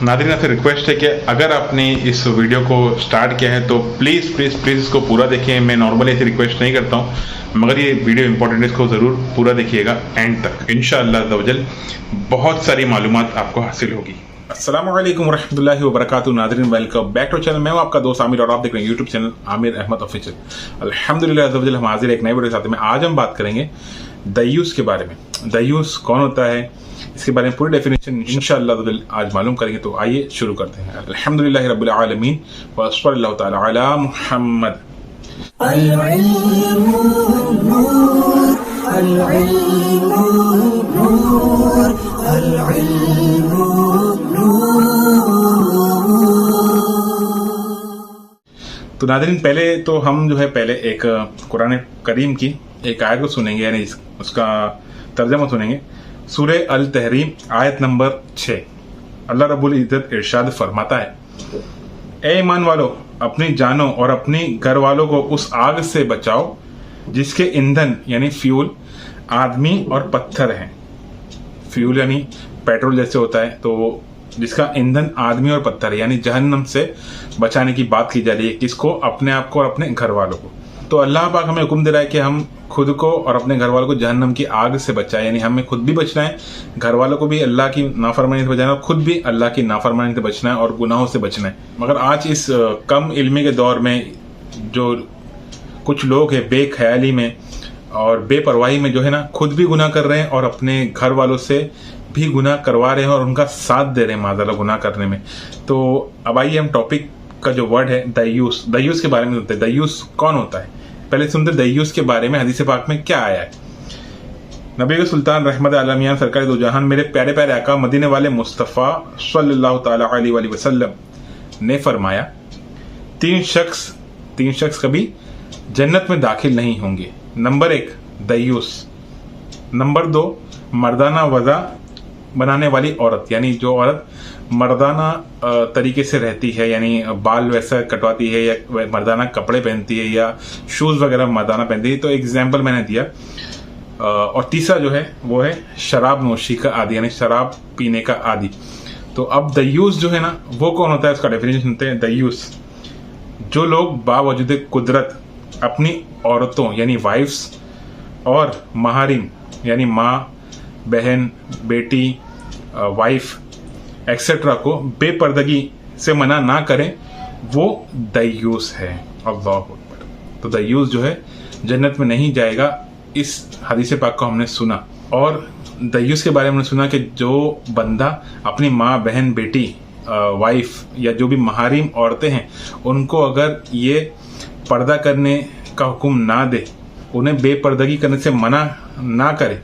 नाज़रीन आपसे रिक्वेस्ट है कि अगर आपने इस वीडियो को स्टार्ट किया है तो प्लीज़ प्लीज़ प्लीज़ इसको पूरा देखिए। मैं नॉर्मली ऐसी रिक्वेस्ट नहीं करता हूँ, मगर ये वीडियो इंपॉर्टेंट है, इसको ज़रूर पूरा देखिएगा एंड तक। इंशाअल्लाह अज़्ज़वजल बहुत सारी मालूमात आपको हासिल होगी। अस्सलामु अलैकुम रहमतुल्लाहि व बरकातुहू। नाज़रीन वेलकम बैक टू चैनल। मैं हूं आपका दोस्त आमिर और आप देख रहे हैं YouTube channel Aamir Ahmad official. अल्हम्दुलिल्लाह अज़्ज़वजल हम हाजिर एक नए वीडियो के साथ में। आज हम बात करेंगे दयूस के बारे में। दयूस कौन होता है, इसके बारे में पूरी डेफिनेशन इंशाअल्लाह आज मालूम करेंगे। तो आइए शुरू करते हैं। अल्हम्दुलिल्लाहि रब्बिल आलमीन व सल्लल्लाहु तआला अला मुहम्मद। तो नाज़रीन पहले तो हम जो है पहले एक कुरान करीम की एक आयत को सुनेंगे, यानी उसका तर्जमा सुनेंगे। सूरह अल तहरीम आयत नंबर 6। अल्लाह रब्बुल इज्जत इरशाद फरमाता है, ए ईमान वालों, अपनी जानों और अपनी घर वालों को उस आग से बचाओ जिसके ईंधन यानी फ्यूल आदमी और पत्थर हैं। फ्यूल यानी पेट्रोल जैसे होता है, तो जिसका ईंधन आदमी और पत्थर है, यानी जहन्नम से बचाने की बात की जा रही है। किसको? अपने आप को और अपने घर वालों को। तो अल्लाह पाक हमें हुक्म दे रहा है कि हम खुद को और अपने घर वालों को जहन्नम की आग से बचाएं, यानी हमें खुद भी बचना है, घर वालों को भी अल्लाह की नाफरमानी से बचाना है और खुद भी अल्लाह की नाफरमानी से बचना है और गुनाहों से बचना है। मगर आज इस कम इल्मी के दौर में जो कुछ लोग हैं बेख्याली में और बेपरवाही में जो है ना, खुद भी गुनाह कर रहे हैं और अपने घर वालों से भी गुनाह करवा रहे हैं और उनका साथ दे रहे हैं माज़अल्लाह गुनाह करने में। तो अब आइए हम टॉपिक का जो वर्ड है दयूस, दयूस के बारे में सुनते हैं। दयूस कौन होता है, पहले सुनते दयूस के बारे में हदीस पाक में क्या आया है। नबी सुल्तान रहमत आलमियान सरकार दो जहान मेरे प्यारे प्यारे आका मदीने वाले मुस्तफ़ा सल्लल्लाहु ताला अलैहि वसल्लम ने फरमाया, तीन शख्स कभी जन्नत में दाखिल नहीं होंगे। नंबर 1 दयूस, नंबर 2 मर्दाना वज़ा बनाने वाली औरत, यानी जो औरत मर्दाना तरीके से रहती है, यानी बाल वैसा कटवाती है या मर्दाना कपड़े पहनती है या शूज़ वगैरह मर्दाना पहनती है। तो एग्जाम्पल मैंने दिया। और तीसरा जो है वो है शराब नोशी का आदि, यानी शराब पीने का आदि। तो अब दयूस जो है ना, वो कौन होता है, उसका डेफिनेशन सुनते हैं। दयूस जो लोग बावजूद कुदरत अपनी औरतों यानी वाइफ्स और महारिम यानी माँ, बहन, बेटी, वाइफ एक्सेट्रा को बेपर्दगी से मना ना करें, वो दयूस है। अल्लाह अकबर। तो दयूस जो है जन्नत में नहीं जाएगा। इस हदीस पाक को हमने सुना और दयूस के बारे में हमने सुना कि जो बंदा अपनी माँ, बहन, बेटी, वाइफ या जो भी महारिम औरतें हैं उनको अगर ये पर्दा करने का हुक्म ना दे, उन्हें बेपर्दगी करने से मना ना करे,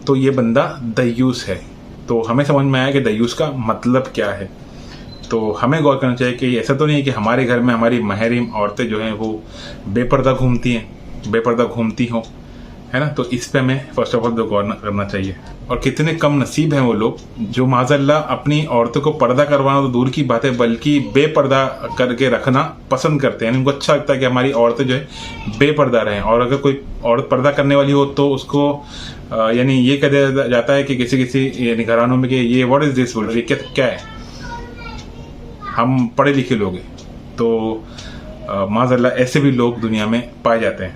तो ये बंदा दयूस है। तो हमें समझ में आया कि दयूस का मतलब क्या है। तो हमें गौर करना चाहिए कि ऐसा तो नहीं है कि हमारे घर में हमारी महरीम औरतें जो हैं वो बेपर्दा घूमती हों, है ना। तो इस पे हमें फर्स्ट ऑफ ऑल गौर करना चाहिए। और कितने कम नसीब हैं वो लोग जो माज़अल्लाह अपनी औरतों को पर्दा करवाना तो दूर की बात है, बल्कि बेपर्दा करके रखना पसंद करते हैं। उनको अच्छा लगता है कि हमारी औरतें जो है बेपर्दा रहें। और अगर कोई औरत पर्दा करने वाली हो तो उसको यानी ये कह दिया जाता है कि किसी घरानों में कि ये व्हाट इज दिस, बोल रही क्या है, हम पढ़े लिखे लोग हैं। तो माज़अल्लाह ऐसे भी लोग दुनिया में पाए जाते हैं।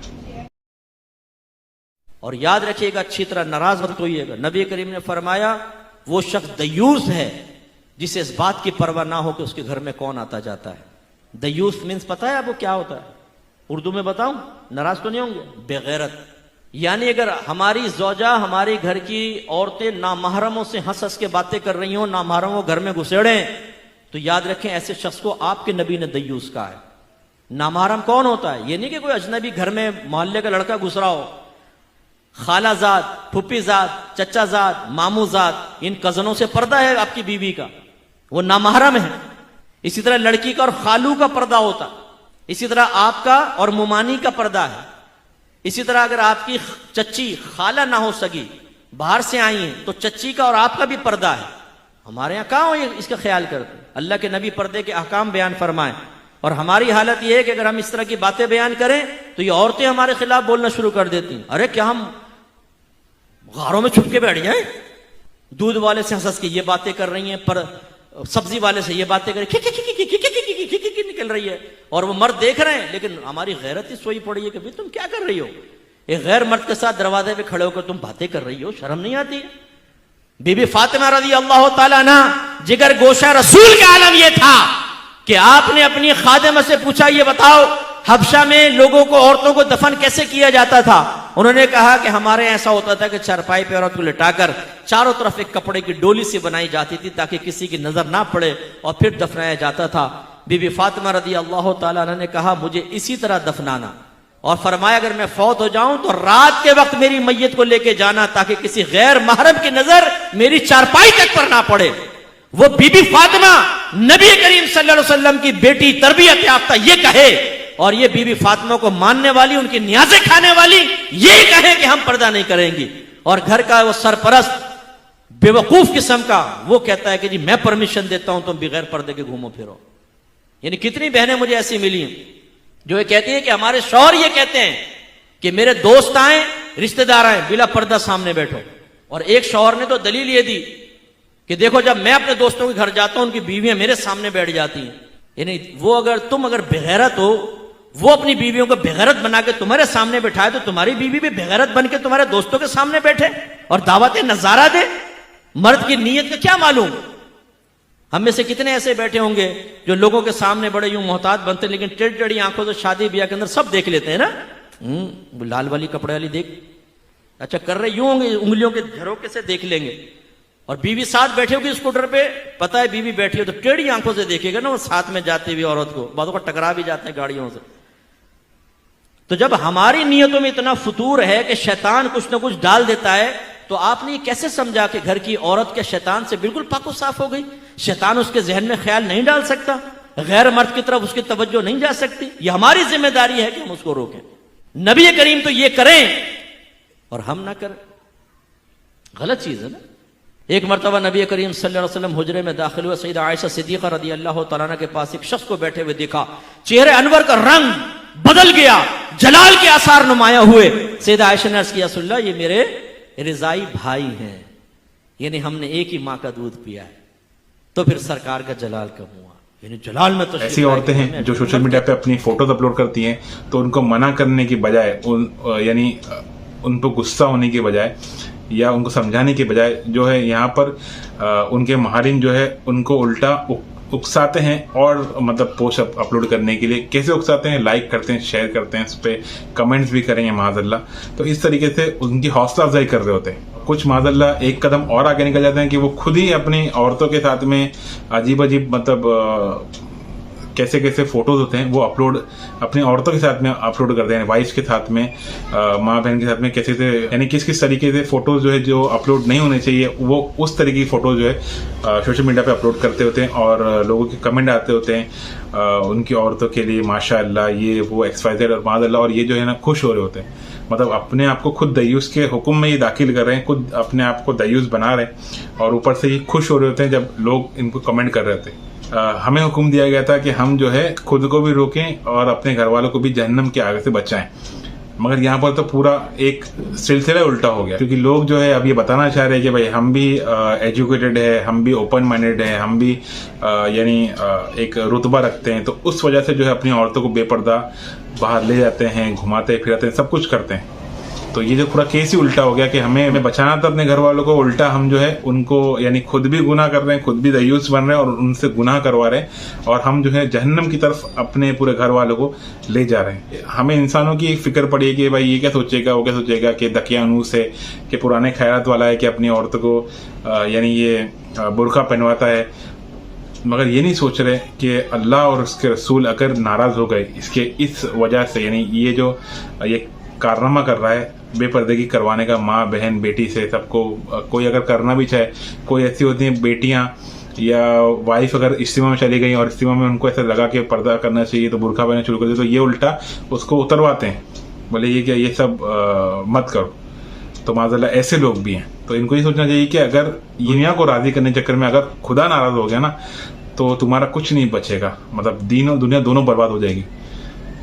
और याद रखिएगा, अच्छी तरह नाराज मत होइएगा। नबी करीम ने फरमाया वो शख्स दयूस है जिसे इस बात की परवाह ना हो कि उसके घर में कौन आता जाता है। दयूस मीन्स पता है आपको क्या होता है? उर्दू में बताऊं, नाराज तो नहीं होंगे? बेगैरत। यानी अगर हमारी ज़ौजा, हमारी घर की औरतें नामहरमों से हंस हंस के बातें कर रही हो, नामहरमों घर में घुसेड़े, तो याद रखें ऐसे शख्स को आपके नबी ने दयूस कहा है। नामहरम कौन होता है? ये नहीं कि कोई अजनबी घर में मोहल्ले का लड़का घुस रहा हो, खालाजाद, फुफीजाद, चचाजाद, मामूजाद, इन कजनों से पर्दा है आपकी बीवी का, वो नामहरम है। इसी तरह लड़की का और खालू का पर्दा होता, इसी तरह आपका और मुमानी का पर्दा है। इसी तरह अगर आपकी चच्ची खाला ना हो सकी, बाहर से आई है, तो चच्ची का और आपका भी पर्दा है। हमारे यहाँ कहाँ हो इसका ख्याल करते? अल्लाह के नबी पर्दे के अहकाम बयान फरमाए और हमारी हालत यह है कि अगर हम इस तरह की बातें बयान करें तो ये औरतें हमारे खिलाफ बोलना शुरू कर देती हैं। अरे क्या हम गारों में छुप के बैठ जाएं? दूध वाले से हंस के ये बातें कर रही हैं, पर सब्जी वाले से ये बातें करें, खिक निकल रही है, और वो मर्द देख रहे हैं, लेकिन हमारी गैरत ही सोई पड़ी है कि भाई तुम क्या कर रही हो, एक गैर मर्द के साथ दरवाजे पे खड़े होकर तुम बातें कर रही हो, शर्म नहीं आती है? बीबी फातिमा रज़ी अल्लाह ताला अन्हा, जिगर गोशा रसूल का आलम यह था कि आपने अपनी खादिमा से पूछा, ये बताओ हबशा में लोगों को, औरतों को दफन कैसे किया जाता था? उन्होंने कहा कि हमारे ऐसा होता था कि चारपाई पे औरत को लिटाकर चारों तरफ एक कपड़े की डोली सी बनाई जाती थी ताकि किसी की नजर ना पड़े, और फिर दफनाया जाता था। बीबी फातिमा रज़ी अल्लाह ताला अन्हा ने कहा, मुझे इसी तरह दफनाना, और फरमाया अगर मैं फौत हो जाऊं तो रात के वक्त मेरी मैयत को लेके जाना ताकि किसी गैर महरम की नजर मेरी चारपाई तक पर ना पड़े। वो बीबी फातिमा नबी करीम सल्लल्लाहु अलैहि वसल्लम की बेटी, तरबियत याफ्ता, ये कहे, और ये बीबी फातिमा को मानने वाली, उनकी न्याज़ें खाने वाली, ये कहे कि हम पर्दा नहीं करेंगे, और घर का वो सरपरस्त बेवकूफ किस्म का वो कहता है कि जी मैं परमिशन देता हूं तुम बगैर पर्दे के घूमो फिरो। यानी कितनी बहनें मुझे ऐसी मिली जो ये कहती है कि हमारे शौहर ये कहते हैं कि मेरे दोस्त आए, रिश्तेदार आए, बिला पर्दा सामने बैठो। और एक शौहर ने तो दलील ये दी कि देखो जब मैं अपने दोस्तों के घर जाता हूं उनकी बीवियां मेरे सामने बैठ जाती हैं। यानी वो अगर तुम बेगैरत हो, वो अपनी बीवियों को बेगैरत बना के तुम्हारे सामने बैठाए, तो तुम्हारी बीवी भी बेगैरत बन के तुम्हारे दोस्तों के सामने बैठे और दावत नजारा दे। मर्द की नीयत का क्या मालूम? हम में से कितने ऐसे बैठे होंगे जो लोगों के सामने बड़े यूं मोहतात बनते, लेकिन टेढ़ी टेढ़ी आंखों से शादी ब्याह के अंदर सब देख लेते हैं ना। लाल वाली कपड़े वाली देख, अच्छा कर रहे यूं होंगे, उंगलियों के झरोके से देख लेंगे। और बीवी साथ बैठे होगी स्कूटर पे, पता है बीवी बैठी हो तो टेढ़ी आंखों से देखेगा ना वो साथ में जाती हुई औरत को, बातों का टकरा भी जाते हैं गाड़ियों से। तो जब हमारी नीयतों में इतना फतूर है कि शैतान कुछ ना कुछ डाल देता है, तो आपने कैसे समझा कि घर की औरत के शैतान से बिल्कुल पाको साफ हो गई? शैतान उसके जहन में ख्याल नहीं डाल सकता, गैर मर्द की तरफ उसकी तवज्जो नहीं जा सकती। ये हमारी जिम्मेदारी है कि हम उसको रोकें। नबी करीम तो ये करें और हम ना करें, गलत चीज है ना। एक मरतबा नबी करीम सल्लल्लाहु अलैहि वसल्लम हुजरे में दाखिल हुए, सईदा आयशा सिद्दीक़ा रज़ी अल्लाह तआला अन्हा के पास एक शख्स को बैठे हुए देखा, चेहरे अनवर का रंग बदल गया, जलाल के आसार नुमाया हुए। सईदा आयशा ने अर्ज़ किया, रसूलल्लाह ये मेरे रिज़ाई भाई हैं, यानी हमने एक ही माँ का दूध पिया है। तो फिर सरकार का जलाल कम हुआ, यानी जलाल में तो ऐसी औरतें हैं जो सोशल मीडिया पे अपनी फोटोज अपलोड करती हैं, तो उनको मना करने की बजाय यानी उन पर गुस्सा होने की बजाय या उनको समझाने की बजाय जो है यहाँ पर उनके महारिन जो है उनको उल्टा उकसाते हैं, और मतलब पोस्ट अपलोड करने के लिए कैसे उकसाते हैं, लाइक करते हैं, शेयर करते हैं, उस पर कमेंट्स भी करेंगे माज़अल्लाह। तो इस तरीके से उनकी हौसला अफजाई कर रहे होते हैं। कुछ माज़अल्लाह एक कदम और आगे निकल जाते हैं कि वो खुद ही अपनी औरतों के साथ में अजीब अजीब मतलब कैसे कैसे फोटोज होते हैं वो अपलोड अपनी औरतों के साथ में अपलोड करते हैं, वाइफ के साथ में, माँ बहन के साथ में, कैसे यानी किस किस तरीके से फोटोज जो है जो अपलोड नहीं होने चाहिए वो उस तरीके की फोटोज जो है सोशल मीडिया पे अपलोड करते होते हैं। और लोगों के कमेंट आते होते हैं उनकी औरतों के लिए माशाअल्लाह ये वो XYZ और माज़अल्लाह, और ये जो है ना खुश हो रहे होते हैं, मतलब अपने आप को खुद दयूस के हुक्म में ये दाखिल कर रहे हैं, खुद अपने आप को दयूस बना रहे हैं, और ऊपर से ये खुश हो रहे होते हैं जब लोग इनको कमेंट कर रहे थे। हमें हुक्म दिया गया था कि हम जो है खुद को भी रोकें और अपने घर वालों को भी जहन्नम के आगे से बचाएं, मगर यहाँ पर तो पूरा एक सिलसिला उल्टा हो गया, क्योंकि लोग जो है अब ये बताना चाह रहे हैं कि भाई हम भी एजुकेटेड है, हम भी ओपन माइंडेड है, हम भी यानी एक रुतबा रखते हैं, तो उस वजह से जो है अपनी औरतों को बेपर्दा बाहर ले जाते हैं, घुमाते फिराते हैं, सब कुछ करते हैं। तो ये जो पूरा केस ही उल्टा हो गया कि हमें बचाना था अपने घर वालों को, उल्टा हम जो है उनको यानी खुद भी गुनाह कर रहे हैं, खुद भी दयूस बन रहे हैं और उनसे गुनाह करवा रहे हैं, और हम जो है जहन्नम की तरफ अपने पूरे घर वालों को ले जा रहे हैं। हमें इंसानों की एक फिक्र पड़ी है कि भाई ये क्या सोचेगा, वो क्या सोचेगा, कि दकियानूस है, कि पुराने खैरात वाला है, कि अपनी औरतों को यानी ये बुर्का पहनवाता है, मगर ये नहीं सोच रहे कि अल्लाह और उसके रसूल अगर नाराज हो गए इसके इस वजह से, यानी ये जो ये कारनामा कर रहा है बेपर्दगी करवाने का माँ बहन बेटी से सबको, कोई अगर करना भी चाहे, कोई ऐसी होती हैं बेटियां या वाइफ अगर इज्तिमा में चली गई और इज्तिमा में उनको ऐसा लगा कि पर्दा करना चाहिए तो बुर्का पहनना शुरू कर दे, तो ये उल्टा उसको उतरवाते हैं, बोले ये क्या, ये सब मत करो। तो माज़अल्लाह ऐसे लोग भी हैं। तो इनको ये सोचना चाहिए कि अगर दुनिया को राजी करने के चक्कर में अगर खुदा नाराज हो गया ना तो तुम्हारा कुछ नहीं बचेगा, मतलब दीन और दुनिया दोनों बर्बाद हो जाएगी।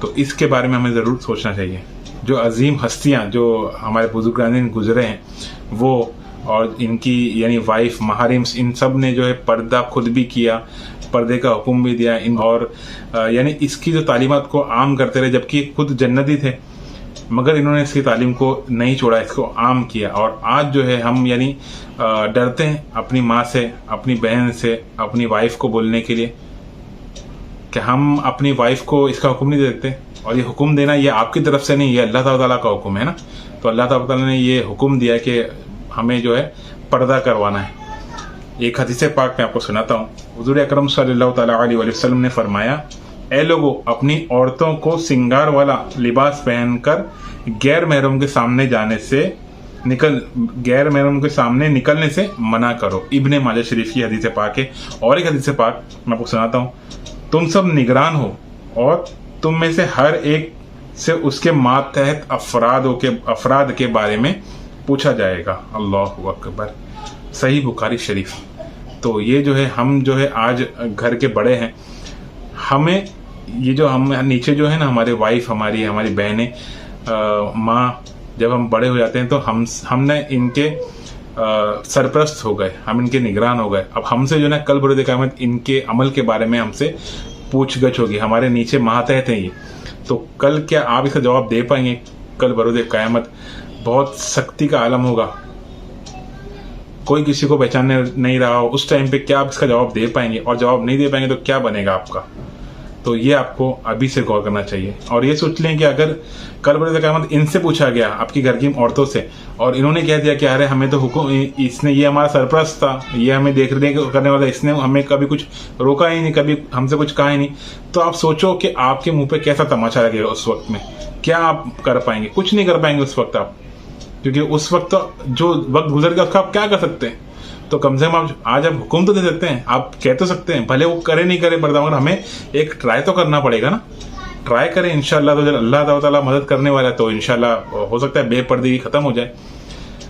तो इसके बारे में हमें ज़रूर सोचना चाहिए। जो अजीम हस्तियां जो हमारे बुजुर्गान गुजरे हैं वो और इनकी यानी वाइफ महारिम्स इन सब ने जो है पर्दा खुद भी किया, पर्दे का हुक्म भी दिया इन, और यानी इसकी जो तालीमात को आम करते रहे, जबकि खुद जन्नती थे मगर इन्होंने इसकी तालीम को नहीं छोड़ा, इसको आम किया। और आज जो है हम यानी डरते हैं अपनी माँ से, अपनी बहन से, अपनी वाइफ को बोलने के लिए कि हम अपनी वाइफ को इसका हुक्म नहीं दे सकते। और ये हुक्म देना ये आपकी तरफ से नहीं, ये अल्लाह ताला का हुक्म है ना। तो अल्लाह ताला ने ये हुक्म दिया कि हमें जो है पर्दा करवाना है। एक हदीस पाक मैं आपको सुनाता हूँ। हुजूर अकरम सल्लल्लाहु ताला अलैहि वसल्लम ने फरमाया, ए लोगों, अपनी औरतों को सिंगार वाला लिबास पहनकर गैर महरम के सामने निकलने से मना करो। इब्ने माजा शरीफ की हदीस पाक है। और एक हदीस पाक मैं आपको सुनाता हूँ, तुम सब निगरान हो और तुम में से हर एक से उसके मातहत अफराद के बारे में पूछा जाएगा। अल्लाहु अकबर। सही बुखारी शरीफ। तो ये जो है हम जो है आज घर के बड़े हैं, हमें ये जो हम नीचे जो है ना हमारे वाइफ, हमारी बहनें, माँ, जब हम बड़े हो जाते हैं तो हमने इनके सरप्रस्त हो गए, हम इनके निगरान हो गए। अब हमसे जो ना कल बरोज़ क़यामत इनके अमल के बारे में हमसे पूछगछ होगी। हमारे नीचे मातहत हैं ये, तो कल क्या आप इसका जवाब दे पाएंगे? कल बरोज़ क़यामत बहुत सख्ती का आलम होगा, कोई किसी को पहचानने नहीं रहा हो, उस टाइम पे क्या आप इसका जवाब दे पाएंगे? और जवाब नहीं दे पाएंगे तो क्या बनेगा आपका? तो ये आपको अभी से गौर करना चाहिए। और ये सोच लें कि अगर कल बरोज़ क़यामत इनसे पूछा गया, आपकी घर की औरतों से, और इन्होंने कह दिया कि अरे हमें तो हुक्म, इसने, ये हमारा सरप्रस्त था, ये हमें देख रेख करने वाला, इसने हमें कभी कुछ रोका ही नहीं, कभी हमसे कुछ कहा ही नहीं, तो आप सोचो कि आपके मुंह पे कैसा तमाशा लगेगा उस वक्त में। क्या आप कर पाएंगे? कुछ नहीं कर पाएंगे उस वक्त आप, क्योंकि उस वक्त जो वक्त गुजर गया उसका आप क्या कर सकते हैं? तो कम से कम आप आज आप हुक्म तो दे सकते हैं, आप कह तो सकते हैं, भले वो करे नहीं करे पर्दा, मगर हमें एक ट्राई तो करना पड़ेगा ना। ट्राई करें, इंशाल्लाह। तो जब अल्लाह ताला मदद करने वाला है तो इंशाल्लाह हो सकता है बेपर्दगी खत्म हो जाए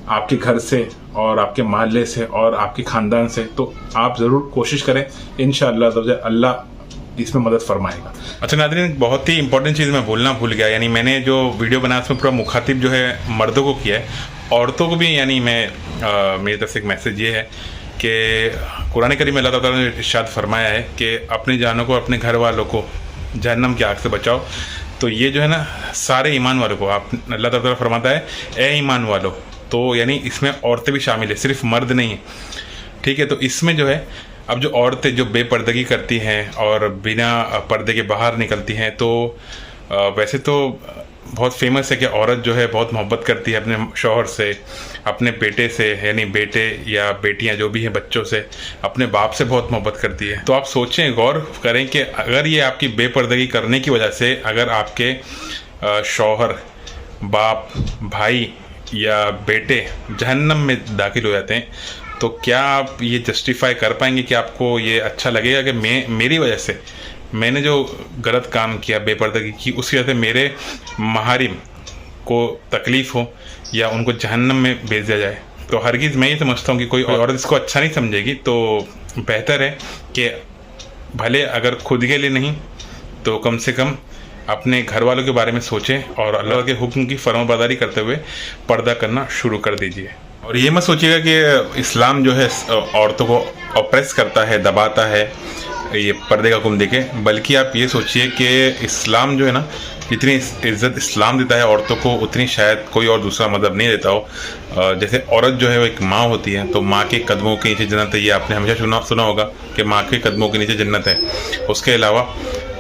आपके घर से और आपके मोहल्ले से और आपके खानदान से। तो आप जरूर कोशिश करें, इंशाल्लाह तो अल्लाह इसमें मदद फरमाएगा। अच्छा नाज़रीन, बहुत ही इंपॉर्टेंट चीज़ मैं बोलना भूल गया, यानी मैंने जो वीडियो बनाया उसमें पूरा मुखातिब जो है मर्दों को किया है, औरतों को भी, यानी मेरी तरफ से एक मैसेज ये है कि कुरान करीम में अल्लाह ताला ने इरशाद फरमाया है कि अपनी जानों को, अपने घर वालों को जहन्नम की आग से बचाओ। तो ये जो है ना सारे ईमान वालों को आप, अल्लाह ताला फरमाता है ए ईमान वालों, तो यानी इसमें औरतें भी शामिल है, सिर्फ मर्द नहीं है, ठीक है। तो इसमें जो है अब जो औरतें जो बेपर्दगी करती हैं और बिना पर्दे के बाहर निकलती हैं, तो वैसे तो बहुत फेमस है कि औरत जो है बहुत मोहब्बत करती है अपने शौहर से, अपने बेटे से, यानी बेटे या बेटियां जो भी हैं बच्चों से, अपने बाप से बहुत मोहब्बत करती है। तो आप सोचें, गौर करें कि अगर ये आपकी बेपर्दगी करने की वजह से अगर आपके शौहर, बाप, भाई या बेटे जहन्नम में दाखिल हो जाते हैं, तो क्या आप ये जस्टिफाई कर पाएंगे कि आपको ये अच्छा लगेगा कि मेरी वजह से, मैंने जो गलत काम किया, बेपर्दगी की, उसकी वजह से मेरे महारिम को तकलीफ़ हो या उनको जहन्नम में भेज दिया जाए? तो हरगिज़ मैं ये समझता हूँ कि कोई औरत इसको अच्छा नहीं समझेगी। तो बेहतर है कि भले अगर खुद के लिए नहीं तो कम से कम अपने घर वालों के बारे में सोचें और अल्लाह के हुक्म की फरमाबरदारी करते हुए पर्दा करना शुरू कर दीजिए। और ये मत सोचिएगा कि इस्लाम जो है औरतों को ऑप्रेस करता है, दबाता है ये पर्दे का हुक्म देके, बल्कि आप ये सोचिए कि इस्लाम जो है ना, जितनी इज्जत इस्लाम देता है औरतों को, उतनी शायद कोई और दूसरा मज़हब नहीं देता हो। जैसे औरत जो है वो एक माँ होती है, तो माँ के कदमों के नीचे जन्नत है, ये आपने हमेशा सुना होगा कि माँ के कदमों के नीचे जन्नत है। उसके अलावा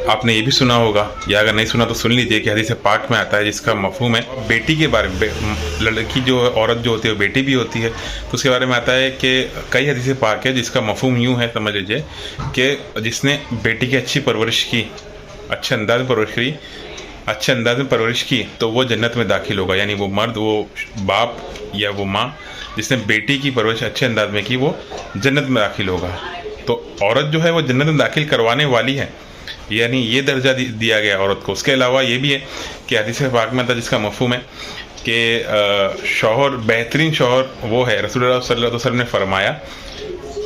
आपने ये भी सुना होगा, या अगर नहीं सुना तो सुन लीजिए कि हदीस पाक में आता है जिसका मफहूम है बेटी के बारे में, लड़की जो औरत जो होती है वो बेटी भी होती है, तो उसके बारे में आता है कि कई हदीस पाक है जिसका मफहूम यूँ है, समझ लीजिए कि जिसने बेटी की अच्छी परवरिश की, अच्छे अंदाज में परवरिश की, तो वो जन्नत में दाखिल होगा। यानी वो मर्द, वो बाप या वो माँ जिसने बेटी की परवरिश अच्छे अंदाज में की, वो जन्नत में दाखिल होगा। तो औरत जो है वो जन्नत में दाखिल करवाने वाली है, यानी ये दर्जा दिया गया औरत को। उसके अलावा ये भी है कि हदीस पाक में था जिसका मफहूम है कि शौहर, बेहतरीन शौहर वो है, रसूलुल्लाह सल्लल्लाहु अलैहि वसल्लम ने फरमाया,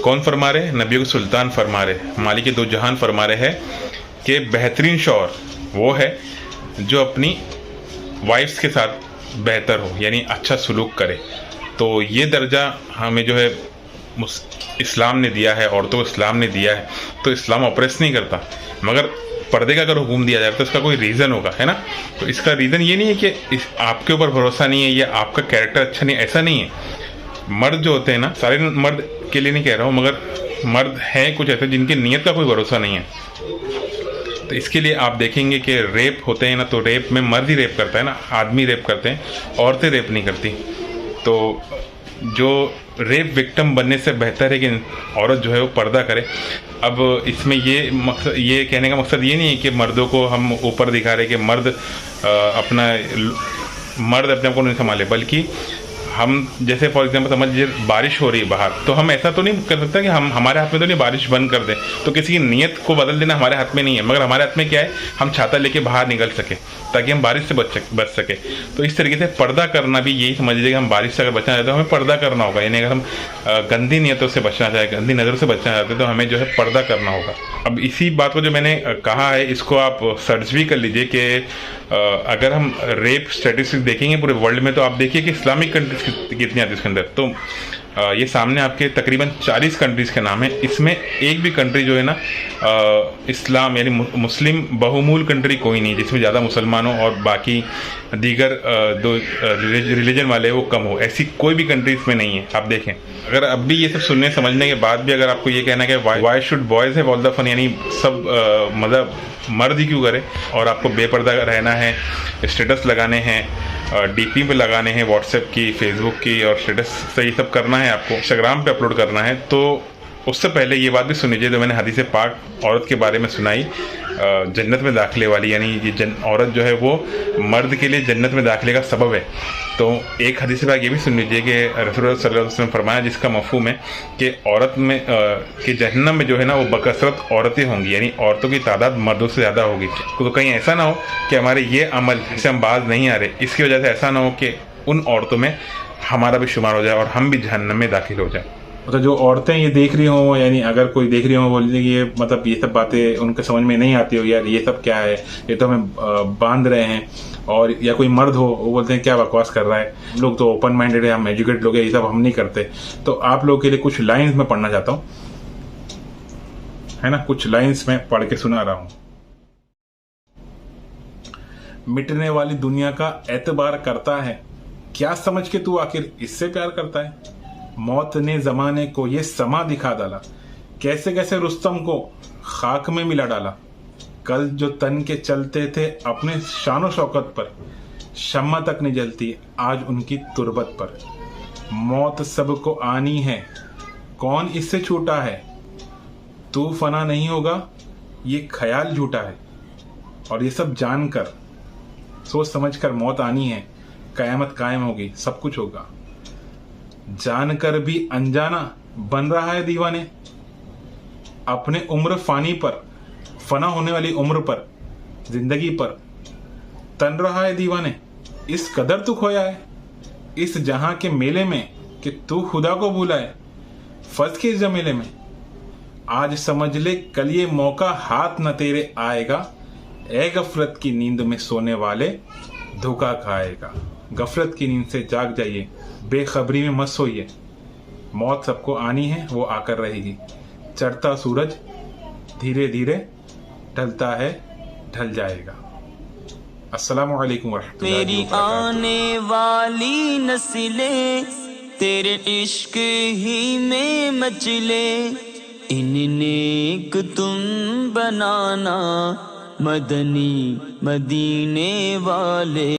कौन फरमा रहे? नबियों के सुल्तान फरमा रहे, मालिक दो जहान फरमा रहे हैं कि बेहतरीन शौहर वो है जो अपनी वाइफ्स के साथ बेहतर हो, यानी अच्छा सलूक करे। तो ये दर्जा हमें जो है इस्लाम ने दिया है, औरतों को इस्लाम ने दिया है, तो इस्लाम ऑपरेस नहीं करता। मगर पर्दे का अगर हुक्म दिया जाए तो इसका कोई रीज़न होगा, है ना। तो इसका रीज़न ये नहीं है कि आपके ऊपर भरोसा नहीं है या आपका कैरेक्टर अच्छा नहीं, ऐसा नहीं है। मर्द जो होते हैं ना, सारे मर्द के लिए नहीं कह रहा हूँ, मगर मर्द हैं कुछ ऐसे जिनकी नीयत का कोई भरोसा नहीं है। तो इसके लिए आप देखेंगे कि रेप होते हैं ना, तो रेप में मर्द ही रेप करता है ना, आदमी रेप करते हैं, औरतें रेप नहीं करती। तो जो रेप विक्टिम बनने से बेहतर है कि औरत जो है वो पर्दा करे। अब इसमें ये कहने का मकसद ये नहीं है कि मर्दों को हम ऊपर दिखा रहे कि मर्द अपने आप को नहीं संभाले, बल्कि हम जैसे फॉर एग्जांपल समझ लीजिए बारिश हो रही है बाहर, तो हम ऐसा तो नहीं कर सकते कि हमारे हाथ में तो नहीं बारिश बंद कर दें, तो किसी की नीयत को बदल देना हमारे हाथ में नहीं है। मगर हमारे हाथ में क्या है, हम छाता लेके बाहर निकल सके ताकि हम बारिश से बच सके। तो इस तरीके से पर्दा करना भी यही समझ लीजिए कि हम बारिश से अगर बचना चाहते हैं तो हमें पर्दा करना होगा। यानी अगर हम गंदी नीयतों से बचना चाहते, गंदी नज़रों से बचना चाहते हैं, तो हमें जो है पर्दा करना होगा। अब इसी बात को जो मैंने कहा है, इसको आप सर्च भी कर लीजिए कि अगर हम रेप स्टैटिस्टिक्स देखेंगे पूरे वर्ल्ड में, तो आप देखिए कि इस्लामिक कंट्रीज कितनी आती है इसके अंदर। तो ये सामने आपके तकरीबन 40 कंट्रीज़ के नाम है। इसमें एक भी कंट्री जो है ना इस्लाम यानी मुस्लिम बहुमूल कंट्री कोई नहीं जिसमें ज़्यादा मुसलमान हो और बाकी दीगर दो रिलीजन वाले वो कम हो, ऐसी कोई भी कंट्री इसमें नहीं है। आप देखें, अगर अब भी ये सब सुनने समझने के बाद भी अगर आपको ये कहना है कि why should boys have all the fun, यानी सब मतलब मर्द ही क्यों करे, और आपको बेपर्दा रहना है, स्टेटस लगाने हैं, डीपी पे लगाने हैं, व्हाट्सएप की, फेसबुक की, और स्टेटस से ये सब करना है, आपको इंस्टाग्राम पे अपलोड करना है, तो उससे पहले ये बात भी सुन लीजिए जो मैंने हदीस पाक औरत के बारे में सुनाई, जन्नत में दाखिले वाली, यानी ये औरत जो है वो मर्द के लिए जन्नत में दाखिले का सबब है। तो एक हदीस पाक ये भी सुन लीजिए कि रसूलुल्लाह सल्लल्लाहु अलैहि वसल्लम फरमाया, जिसका मफहूम है कि औरत में कि जहन्नम में जो है ना वो बकसरत औरतें होंगी, यानी औरतों की तादाद मर्दों से ज़्यादा होगी। तो कहीं ऐसा ना हो कि हमारे ये अमल से हम बाज नहीं आ रहे, इसकी वजह से ऐसा ना हो कि उन औरतों में हमारा भी शुमार हो जाए और हम भी जहन्नम में दाखिल हो जाए। मतलब जो औरतें ये देख रही हों, यानी अगर कोई देख रही हो बोल ये मतलब ये सब बातें उनके समझ में नहीं आती हो, यार ये सब क्या है, ये तो हमें बांध रहे हैं, और या कोई मर्द हो वो बोलते हैं क्या बकवास कर रहा है, लोग तो ओपन माइंडेड है, हम एजुकेटेड लोग हैं, ये सब हम नहीं करते। तो आप लोगों के लिए कुछ लाइन्स में पढ़ना चाहता हूँ, है ना, कुछ लाइन्स में पढ़ के सुना रहा हूँ। मिटने वाली दुनिया का एतबार करता है, क्या समझ के तू आखिर इससे प्यार करता है। मौत ने जमाने को ये समा दिखा डाला, कैसे कैसे रुस्तम को खाक में मिला डाला। कल जो तन के चलते थे अपने शानो शौकत पर, शम्मा तक नहीं जलती आज उनकी तुरबत पर। मौत सबको आनी है, कौन इससे छूटा है, तू फना नहीं होगा ये ख्याल झूठा है। और ये सब जानकर सोच समझकर मौत आनी है, कयामत कायम होगी, सब कुछ होगा। जानकर भी अनजाना बन रहा है दीवाने, अपने उम्र फानी पर, फना होने वाली उम्र पर, जिंदगी पर तन रहा है दीवाने। इस कदर तू खोया है इस जहां के मेले में कि तू खुदा को भूलाए। फंस के इस जमेले में आज समझ ले कल ये मौका हाथ न तेरे आएगा। ए गफलत की नींद में सोने वाले धोखा खाएगा। गफलत की नींद से जाग जाइए, बेखबरी में मत सोइए। मौत सबको आनी है, वो आकर रहेगी। चढ़ता सूरज धीरे धीरे ढलता है, ढल जाएगा। अस्सलामु अलैकुम वरहमतुल्लाहि मेरी आने वाली नस्लें तेरे इश्क ही में मचले। इन्हें एक तुम बनाना मदनी मदीने वाले।